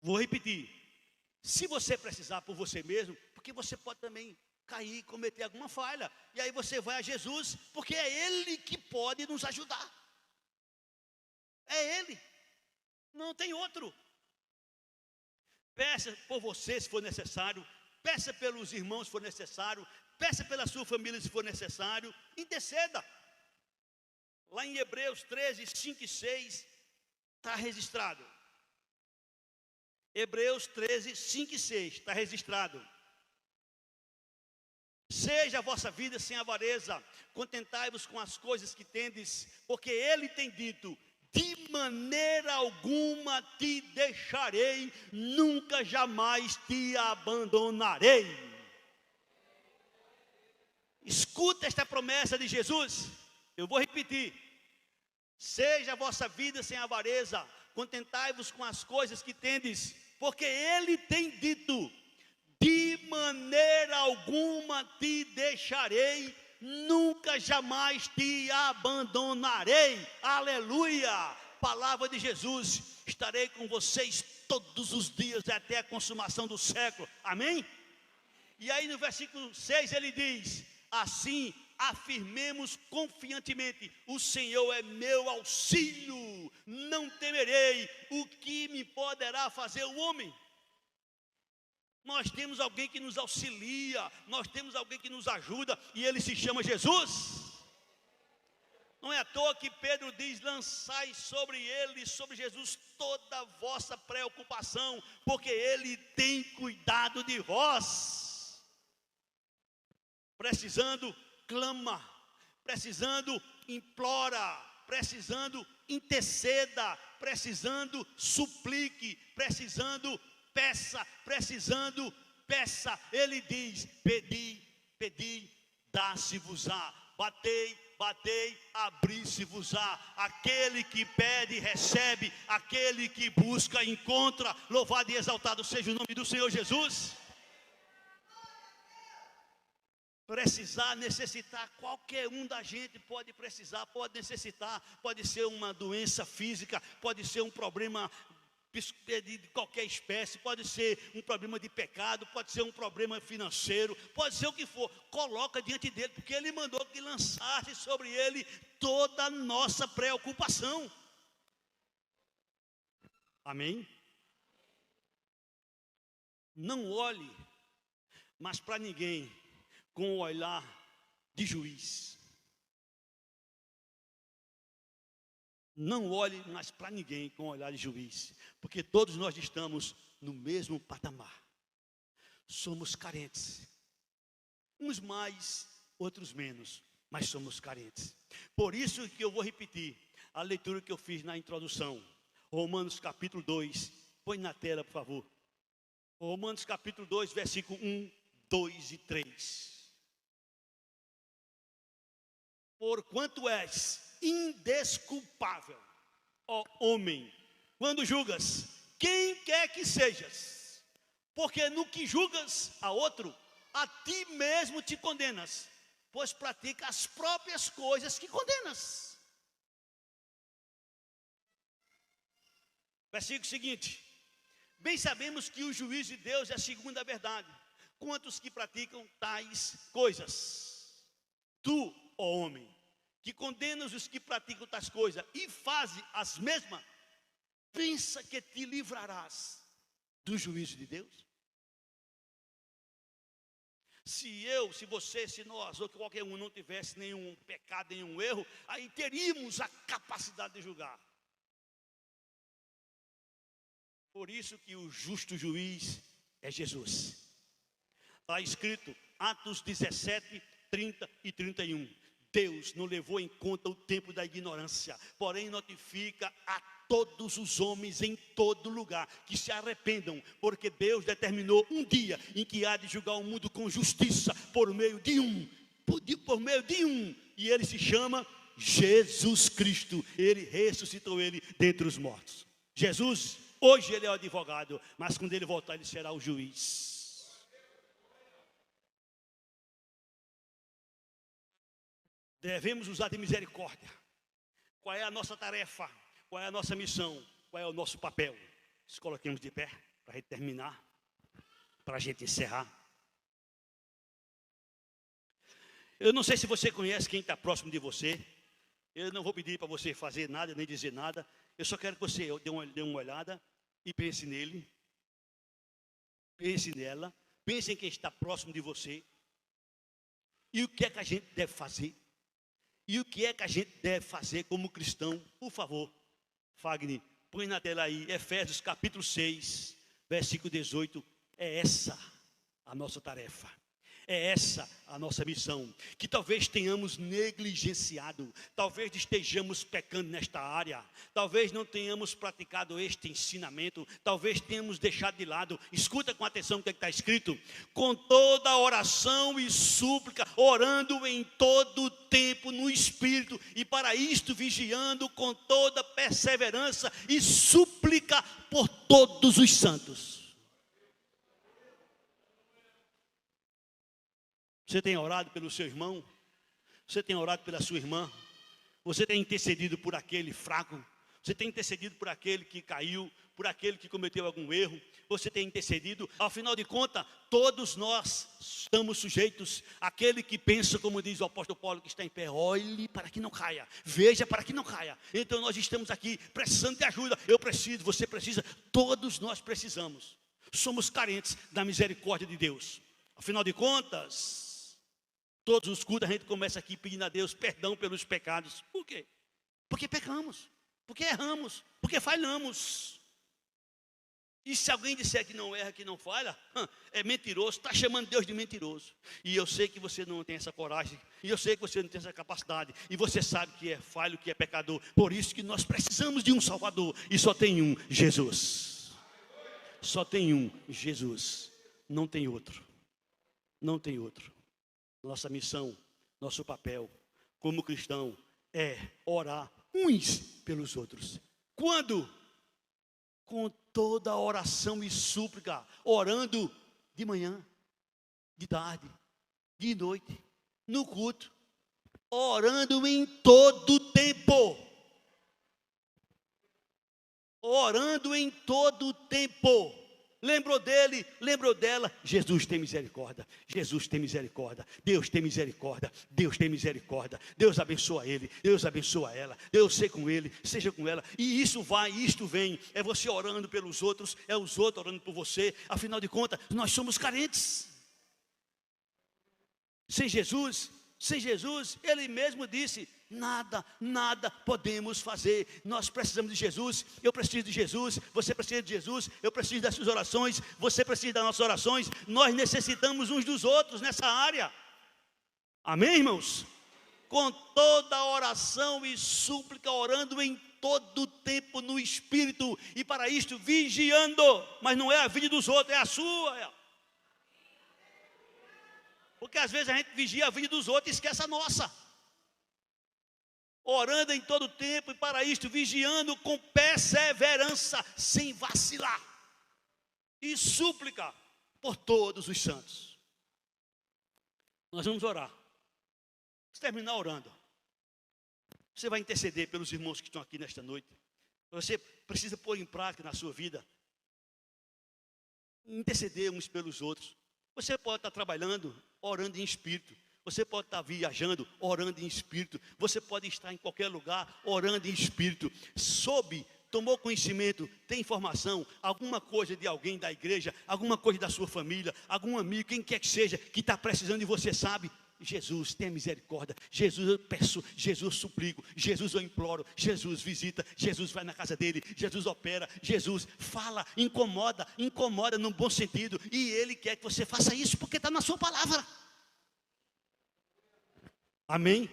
Vou repetir. Se você precisar por você mesmo, porque você pode também cair, cometer alguma falha. E aí você vai a Jesus, porque é Ele que pode nos ajudar. É Ele. Não tem outro. Peça por você se for necessário. Peça pelos irmãos se for necessário. Peça pela sua família se for necessário. Interceda. Lá em Hebreus 13, 5 e 6, está registrado. Hebreus 13, 5 e 6, está registrado. Seja a vossa vida sem avareza, contentai-vos com as coisas que tendes, porque Ele tem dito: de maneira alguma te deixarei, nunca jamais te abandonarei. Escuta esta promessa de Jesus. Eu vou repetir. Seja a vossa vida sem avareza, contentai-vos com as coisas que tendes, porque Ele tem dito: de maneira alguma te deixarei, nunca jamais te abandonarei. Aleluia! Palavra de Jesus: estarei com vocês todos os dias até a consumação do século. Amém? E aí no versículo 6 ele diz: assim afirmemos confiantemente: o Senhor é meu auxílio, não temerei o que me poderá fazer o homem. Nós temos alguém que nos auxilia, nós temos alguém que nos ajuda, e Ele se chama Jesus. Não é à toa que Pedro diz: lançai sobre Ele, sobre Jesus, toda a vossa preocupação, porque Ele tem cuidado de vós. Precisando, clama. Precisando, implora. Precisando, interceda. Precisando, suplique. Precisando, peça. Precisando, peça. Ele diz: pedi, pedi, dá-se-vos-á. Batei, batei, abri-se-vos-á. Aquele que pede, recebe. Aquele que busca, encontra. Louvado e exaltado seja o nome do Senhor Jesus. Precisar, necessitar, qualquer um da gente pode precisar, pode necessitar. Pode ser uma doença física, pode ser um problema de qualquer espécie, pode ser um problema de pecado, pode ser um problema financeiro, pode ser o que for. Coloca diante dele, porque ele mandou que lançasse sobre ele toda a nossa preocupação. Amém? Não olhe mais para ninguém com o olhar de juiz. Não olhe mais para ninguém com o olhar de juiz, porque todos nós estamos no mesmo patamar. Somos carentes, uns mais, outros menos, mas somos carentes. Por isso que eu vou repetir a leitura que eu fiz na introdução. Romanos capítulo 2, põe na tela, por favor. Romanos capítulo 2, versículo 1, 2 e 3. Porquanto és indesculpável, ó homem, quando julgas quem quer que sejas, porque no que julgas a outro, a ti mesmo te condenas, pois pratica as próprias coisas que condenas. Versículo seguinte: bem sabemos que o juízo de Deus é segundo a verdade, quanto os que praticam tais coisas. Tu, ó homem, que condenas os que praticam tais coisas e fazes as mesmas, pensa que te livrarás do juízo de Deus? Se eu, se você, se nós, ou que qualquer um não tivesse nenhum pecado, nenhum erro, aí teríamos a capacidade de julgar. Por isso que o justo juiz é Jesus. Está escrito, Atos 17, 30 e 31. Deus não levou em conta o tempo da ignorância, porém notifica a todos os homens em todo lugar que se arrependam, porque Deus determinou um dia em que há de julgar o mundo com justiça por meio de um, e ele se chama Jesus Cristo. Ele ressuscitou ele dentre os mortos. Jesus, hoje ele é o advogado, mas quando ele voltar ele será o juiz. Devemos usar de misericórdia. Qual é a nossa tarefa? Qual é a nossa missão? Qual é o nosso papel? Se coloquemos de pé. para a gente terminar, para a gente encerrar. Eu não sei se você conhece quem está próximo de você. Eu não vou pedir para você fazer nada, nem dizer nada. Eu só quero que você dê uma olhada e pense nele. Pense nela. Pense em quem está próximo de você. E o que é que a gente deve fazer? E o que é que a gente deve fazer como cristão? Por favor, Fagner, põe na tela aí, Efésios capítulo 6, versículo 18. É essa a nossa tarefa. É essa a nossa missão, que talvez tenhamos negligenciado, talvez estejamos pecando nesta área, talvez não tenhamos praticado este ensinamento, talvez tenhamos deixado de lado. Escuta com atenção o que está escrito: com toda oração e súplica, orando em todo o tempo no Espírito, e para isto vigiando com toda perseverança e súplica por todos os santos. Você tem orado pelo seu irmão? Você tem orado pela sua irmã? Você tem intercedido por aquele fraco? Você tem intercedido por aquele que caiu? Por aquele que cometeu algum erro? Você tem intercedido? Afinal de contas, todos nós estamos sujeitos. Aquele que pensa, como diz o apóstolo Paulo, que está em pé, olhe para que não caia, veja para que não caia. Então nós estamos aqui precisando de ajuda. Eu preciso, você precisa, todos nós precisamos. Somos carentes da misericórdia de Deus. Afinal de contas, todos os cultos a gente começa aqui pedindo a Deus perdão pelos pecados. Por quê? Porque pecamos, porque erramos, porque falhamos. E se alguém disser que não erra, que não falha, é mentiroso, está chamando Deus de mentiroso. E eu sei que você não tem essa coragem, e eu sei que você não tem essa capacidade, e você sabe que é falho, que é pecador. Por isso que nós precisamos de um Salvador, e só tem um, Jesus. Só tem um, Jesus. Não tem outro. Não tem outro. Nossa missão, nosso papel como cristão é orar uns pelos outros. Quando? Com toda oração e súplica, orando de manhã, de tarde, de noite, no culto, orando em todo o tempo. Orando em todo o tempo. Lembrou dele, lembrou dela. Jesus tem misericórdia. Jesus tem misericórdia. Deus tem misericórdia. Deus tem misericórdia. Deus abençoa ele. Deus abençoa ela. Deus seja com ele, seja com ela. E isso vai, isto vem. É você orando pelos outros, é os outros orando por você. Afinal de contas, nós somos carentes. Sem Jesus, ele mesmo disse: nada podemos fazer. Nós precisamos de Jesus, eu preciso de Jesus, você precisa de Jesus, eu preciso das suas orações, você precisa das nossas orações. Nós necessitamos uns dos outros nessa área. Amém, irmãos? Com toda oração e súplica, orando em todo o tempo no Espírito, e para isto vigiando. Mas não é a vida dos outros, é a sua. Porque às vezes a gente vigia a vida dos outros e esquece a nossa. Orando em todo o tempo, e para isto vigiando com perseverança, sem vacilar, e súplica por todos os santos. Nós vamos orar. Se terminar orando, você vai interceder pelos irmãos que estão aqui nesta noite. Você precisa pôr em prática na sua vida, interceder uns pelos outros. Você pode estar trabalhando, orando em espírito. Você pode estar viajando, orando em espírito. Você pode estar em qualquer lugar, orando em espírito. Tomou conhecimento, tem informação, alguma coisa de alguém da igreja, alguma coisa da sua família, algum amigo, quem quer que seja, que está precisando e você sabe. Jesus, tenha misericórdia. Jesus, eu peço. Jesus, eu suplico. Jesus, eu imploro. Jesus, visita. Jesus, vai na casa dele. Jesus, opera. Jesus, fala, incomoda no bom sentido. E ele quer que você faça isso porque está na sua palavra. Amém?